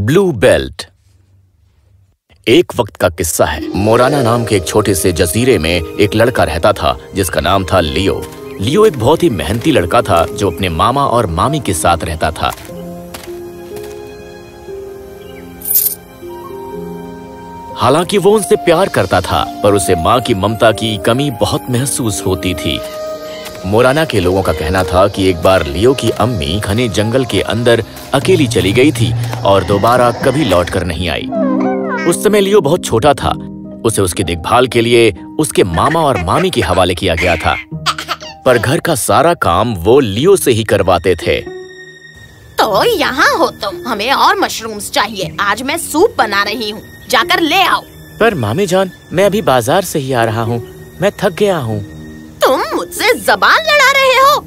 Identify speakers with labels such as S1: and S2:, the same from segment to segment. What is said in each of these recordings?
S1: Blue belt. एक वक्त का किस्सा है। मोराना नाम के एक छोटे से जजीरे में एक लड़का रहता था जिसका नाम था लियो। लियो एक बहुत ही मेहनती लड़का था जो अपने मामा और मामी के साथ रहता था। हालांकि वो उनसे प्यार करता था, पर उसे माँ की ममता की कमी बहुत महसूस होती थी। मोराना के लोगों का कहना था कि एक बार लियो की अम्मी घने जंगल के अंदर अकेली चली गई थी और दोबारा कभी लौटकर नहीं आई। उस समय लियो बहुत छोटा था। उसे उसकी देखभाल के लिए उसके मामा और मामी के हवाले किया गया था, पर घर का सारा काम वो लियो से ही करवाते थे।
S2: तो यहाँ हो तुम, हमें और मशरूम्स चाहिए। आज मैं सूप बना रही हूँ, जाकर ले आओ।
S1: पर मामी जान, मैं अभी बाजार से ही आ रहा हूँ, मैं थक गया हूँ।
S2: तुम मुझसे जबान लड़ा रहे हो?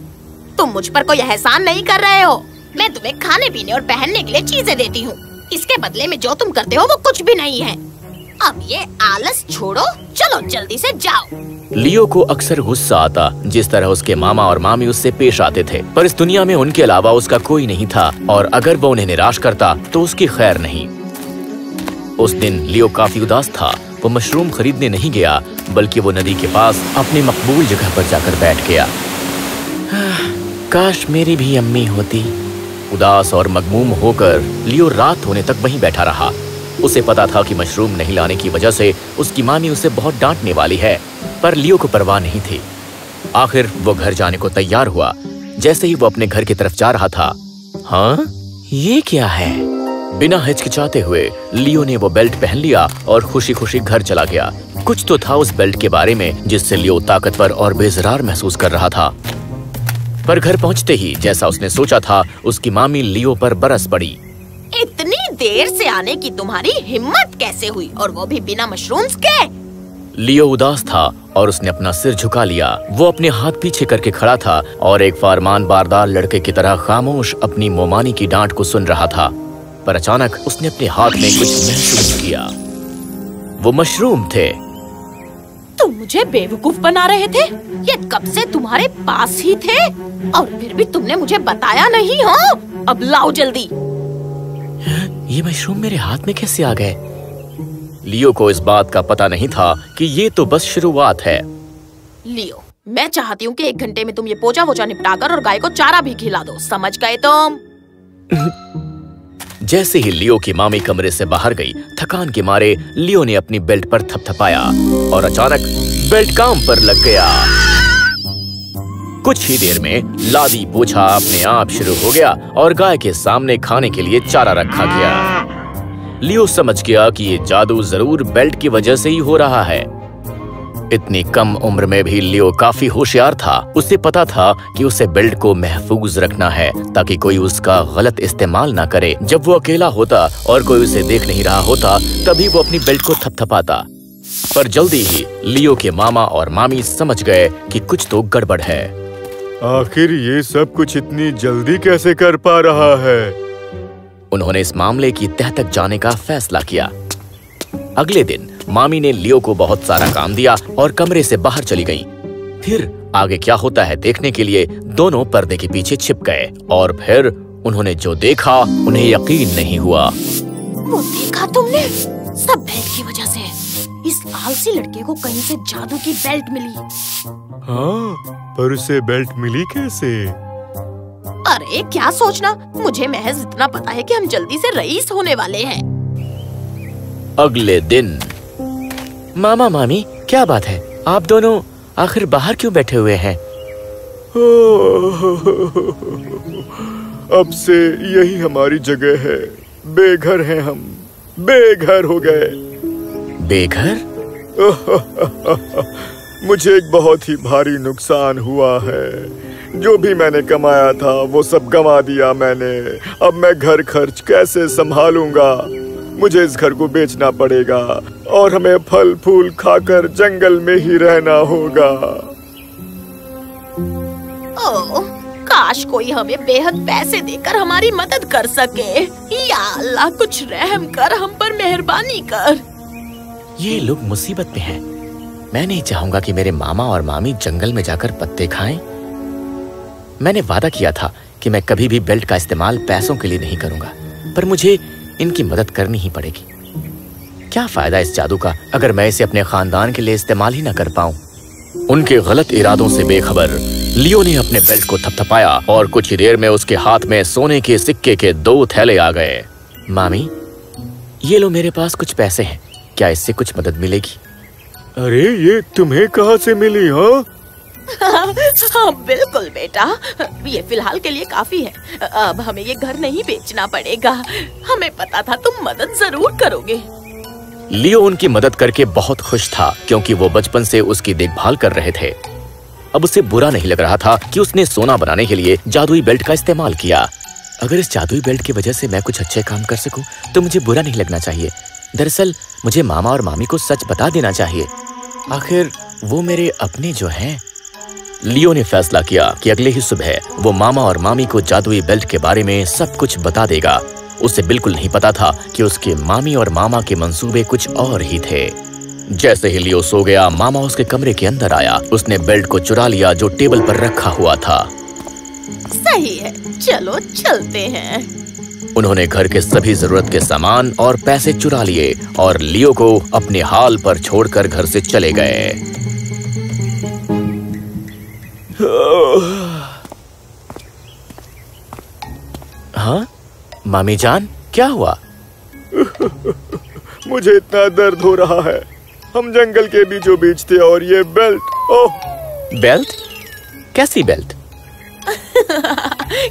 S2: तुम मुझ पर कोई एहसान नहीं कर रहे हो। मैं तुम्हें खाने पीने और पहनने के लिए चीजें देती हूँ, इसके बदले में जो तुम करते हो वो कुछ भी नहीं है। अब ये आलस छोड़ो, चलो जल्दी से जाओ।
S1: लियो को अक्सर गुस्सा आता जिस तरह उसके मामा और मामी उससे पेश आते थे, पर इस दुनिया में उनके अलावा उसका कोई नहीं था और अगर वो उन्हें निराश करता तो उसकी खैर नहीं। उस दिन लियो काफी उदास था। वो मशरूम खरीदने नहीं गया, बल्कि वो नदी के पास अपनी मकबूल जगह पर जाकर बैठ गया। काश मेरी भी अम्मी होती। उदास और मगमूम होकर लियो रात होने तक वहीं बैठा रहा। उसे पता था कि मशरूम नहीं लाने की वजह से उसकी मामी उसे बहुत डांटने वाली है, पर लियो को परवाह नहीं थी। आखिर वो घर जाने को तैयार हुआ। जैसे ही वो अपने घर की तरफ जा रहा था, हाँ, ये क्या है? बिना हिचकिचाते हुए लियो ने वो बेल्ट पहन लिया और खुशी खुशी घर चला गया। कुछ तो था उस बेल्ट के बारे में जिससे लियो ताकतवर और बेजरार महसूस कर रहा था। पर घर पहुंचते ही जैसा उसने सोचा था, उसकी मामी लियो पर बरस पड़ी।
S2: इतनी देर से आने की तुम्हारी हिम्मत कैसे हुई, और वो भी बिना मशरूम्स के?
S1: लियो उदास था और उसने अपना सिर झुका लिया। वो अपने हाथ पीछे करके खड़ा था और एक फरमान बारदार लड़के की तरह खामोश अपनी मोमानी की डांट को सुन रहा था। पर अचानक उसने अपने हाथ में कुछ महसूस किया। वो मशरूम थे।
S2: तुम मुझे बेवकूफ बना रहे थे? ये कब से तुम्हारे पास ही थे और फिर भी तुमने मुझे बताया नहीं हो? अब लाओ जल्दी।
S1: ये मशरूम मेरे हाथ में कैसे आ गए? लियो को इस बात का पता नहीं था कि ये तो बस शुरुआत है।
S2: लियो, मैं चाहती हूँ कि 1 घंटे में तुम ये पोचा वोचा निपटाकर और गाय को चारा भी खिला दो, समझ गए तुम?
S1: जैसे ही लियो की मामी कमरे से बाहर गई, थकान के मारे लियो ने अपनी बेल्ट पर थपथपाया और अचानक बेल्ट काम पर लग गया। कुछ ही देर में लादी पोछा अपने आप शुरू हो गया और गाय के सामने खाने के लिए चारा रखा गया। लियो समझ गया कि ये जादू जरूर बेल्ट की वजह से ही हो रहा है। इतनी कम उम्र में भी लियो काफी होशियार था। उसे पता था कि उसे बेल्ट को महफूज रखना है ताकि कोई उसका गलत इस्तेमाल ना करे। जब वो अकेला होता और कोई उसे देख नहीं रहा होता, तभी वो अपनी बेल्ट को थपथपाता। पर जल्दी ही लियो के मामा और मामी समझ गए कि कुछ तो गड़बड़ है।
S3: आखिर ये सब कुछ इतनी जल्दी कैसे कर पा रहा है?
S1: उन्होंने इस मामले की तह तक जाने का फैसला किया। अगले दिन मामी ने लियो को बहुत सारा काम दिया और कमरे से बाहर चली गईं। फिर आगे क्या होता है देखने के लिए दोनों पर्दे के पीछे छिप गए और फिर उन्होंने जो देखा उन्हें यकीन नहीं हुआ।
S2: वो देखा तुमने? सब बेल्ट की वजह से। इस आलसी लड़के को कहीं से जादू की बेल्ट मिली।
S3: हाँ, पर उसे बेल्ट मिली कैसे?
S2: अरे क्या सोचना, मुझे महज इतना पता है कि हम जल्दी से रईस होने वाले हैं।
S1: अगले दिन मामा मामी, क्या बात है? आप दोनों आखिर बाहर क्यों बैठे हुए हैं?
S3: अब से यही हमारी जगह है। बेघर हैं हम, बेघर हो गए।
S1: बेघर?
S3: मुझे एक बहुत ही भारी नुकसान हुआ है। जो भी मैंने कमाया था वो सब गंवा दिया मैंने। अब मैं घर खर्च कैसे संभालूंगा? मुझे इस घर को बेचना पड़ेगा और हमें फल फूल खाकर जंगल में ही रहना होगा।
S2: ओह, काश कोई हमें बेहद पैसे देकर हमारी मदद कर सके। या अल्लाह, कुछ रहम कर, हम पर मेहरबानी कर।
S1: ये लोग मुसीबत में हैं। मैं नहीं चाहूंगा कि मेरे मामा और मामी जंगल में जाकर पत्ते खाएं। मैंने वादा किया था कि मैं कभी भी बेल्ट का इस्तेमाल पैसों के लिए नहीं करूंगा, पर मुझे इनकी मदद करनी ही पड़ेगी। क्या फायदा इस जादू का अगर मैं इसे अपने खानदान के लिए इस्तेमाल ही ना कर पाऊं। उनके गलत इरादों से बेखबर लियो ने अपने बेल्ट को थपथपाया और कुछ ही देर में उसके हाथ में सोने के सिक्के के 2 थैले आ गए। मामी, ये लो, मेरे पास कुछ पैसे हैं, क्या इससे कुछ मदद मिलेगी?
S3: अरे ये तुम्हें कहाँ से मिली? हाँ
S2: हाँ बिल्कुल बेटा, ये फिलहाल के लिए काफी है। अब हमें ये घर नहीं बेचना पड़ेगा। हमें पता था तुम मदद जरूर करोगे।
S1: लियो उनकी मदद करके बहुत खुश था क्योंकि वो बचपन से उसकी देखभाल कर रहे थे। अब उसे बुरा नहीं लग रहा था कि उसने सोना बनाने के लिए जादुई बेल्ट का इस्तेमाल किया। अगर इस जादुई बेल्ट की वजह से मैं कुछ अच्छे काम कर सकूं तो मुझे बुरा नहीं लगना चाहिए। दरअसल मुझे मामा और मामी को सच बता देना चाहिए, आखिर वो मेरे अपने जो हैं। लियो ने फैसला किया कि अगले ही सुबह वो मामा और मामी को जादुई बेल्ट के बारे में सब कुछ बता देगा। उसे बिल्कुल नहीं पता था कि उसके मामी और मामा के मंसूबे कुछ और ही थे। जैसे ही लियो सो गया, मामा उसके कमरे के अंदर आया। उसने बेल्ट को चुरा लिया जो टेबल पर रखा हुआ था।
S2: सही है, चलो चलते हैं।
S1: उन्होंने घर के सभी जरूरत के सामान और पैसे चुरा लिए और लियो को अपने हाल पर छोड़कर घर से चले गए। हाँ मामी जान, क्या हुआ?
S3: मुझे इतना दर्द हो रहा है। हम जंगल के बीचों बीच थे और ये बेल्ट। ओह!
S1: बेल्ट? कैसी बेल्ट?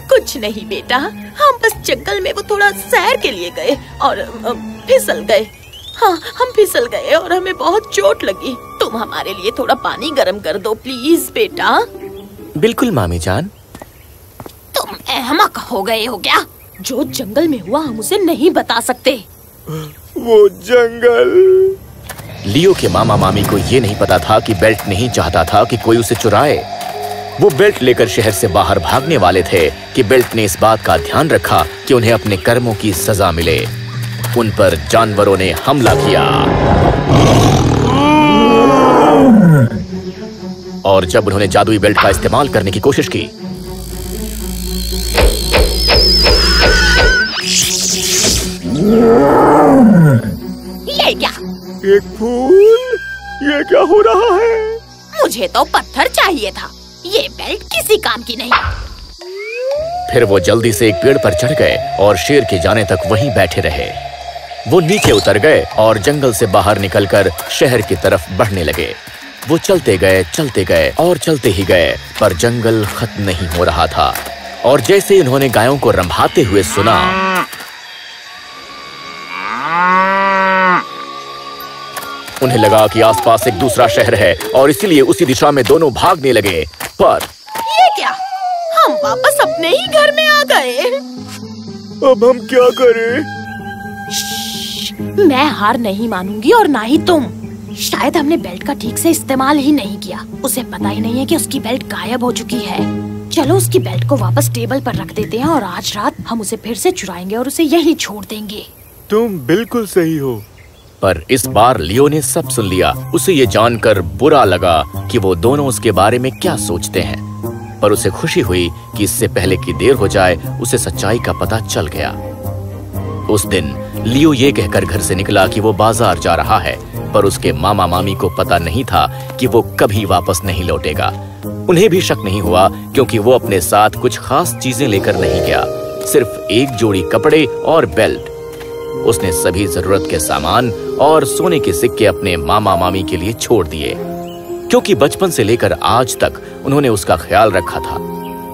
S2: कुछ नहीं बेटा, हम बस जंगल में वो थोड़ा सैर के लिए गए और फिसल गए। हाँ, हम फिसल गए और हमें बहुत चोट लगी। तुम हमारे लिए थोड़ा पानी गर्म कर दो प्लीज बेटा।
S1: बिल्कुल मामी जान।
S2: तुम अहमक हो गए हो क्या? जो जंगल में हुआ हम उसे नहीं बता सकते।
S3: वो जंगल।
S1: लियो के मामा मामी को ये नहीं पता था कि बेल्ट नहीं चाहता था कि कोई उसे चुराए। वो बेल्ट लेकर शहर से बाहर भागने वाले थे कि बेल्ट ने इस बात का ध्यान रखा कि उन्हें अपने कर्मों की सजा मिले। उन पर जानवरों ने हमला किया और जब उन्होंने जादुई बेल्ट का इस्तेमाल करने की कोशिश की
S2: ये क्या?
S3: एक फूल? ये क्या हो रहा है?
S2: मुझे तो पत्थर चाहिए था, ये बेल्ट किसी काम की नहीं।
S1: फिर वो जल्दी से एक पेड़ पर चढ़ गए और शेर के जाने तक वहीं बैठे रहे। वो नीचे उतर गए और जंगल से बाहर निकलकर शहर की तरफ बढ़ने लगे। वो चलते गए और चलते ही गए, पर जंगल खत्म नहीं हो रहा था। और जैसे ही उन्होंने गायों को रंभाते हुए सुना, उन्हें लगा कि आसपास एक दूसरा शहर है और इसीलिए उसी दिशा में दोनों भागने लगे। पर
S2: ये क्या? हम वापस अपने ही घर में आ गए।
S3: अब हम क्या करें?
S2: मैं हार नहीं मानूंगी और ना ही तुम। शायद हमने बेल्ट का ठीक से इस्तेमाल ही नहीं किया। उसे पता ही नहीं है कि उसकी बेल्ट गायब हो चुकी है। चलो उसकी बेल्ट को वापस टेबल पर रख देते हैं और आज रात हम उसे फिर से चुराएंगे और उसे यहीं छोड़ देंगे।
S3: तुम बिल्कुल सही हो।
S1: पर इस बार लियो ने सब सुन लिया। उसे ये जानकर बुरा लगा कि वो दोनों उसके बारे में क्या सोचते हैं, पर उसे खुशी हुई कि इससे पहले कि देर हो जाए उसे सच्चाई का पता चल गया। उस दिन लियो ये कहकर घर से निकला कि वो बाजार जा रहा है, पर उसके मामा मामी को पता नहीं था कि वो कभी वापस नहीं लौटेगा। उन्हें भी शक नहीं हुआ क्योंकि वो अपने साथ कुछ खास चीजें लेकर नहीं गया, सिर्फ एक जोड़ी कपड़े और बेल्ट। उसने सभी जरूरत के सामान और सोने के सिक्के अपने मामा मामी के लिए छोड़ दिए, क्योंकि बचपन से लेकर आज तक उन्होंने उसका ख्याल रखा था।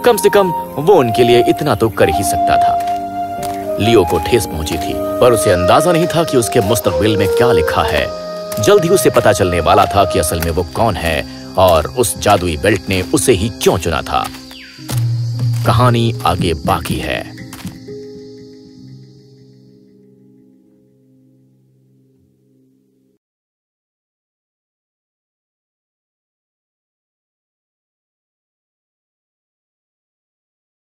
S1: कम से कम वो उनके लिए इतना तो कर ही सकता था। लियो को ठेस पहुंची थी, पर उसे अंदाजा नहीं था कि उसके मुस्तकबिल में क्या लिखा है। जल्द ही उसे पता चलने वाला था कि असल में वो कौन है और उस जादुई बेल्ट ने उसे ही क्यों चुना था। कहानी आगे बाकी है।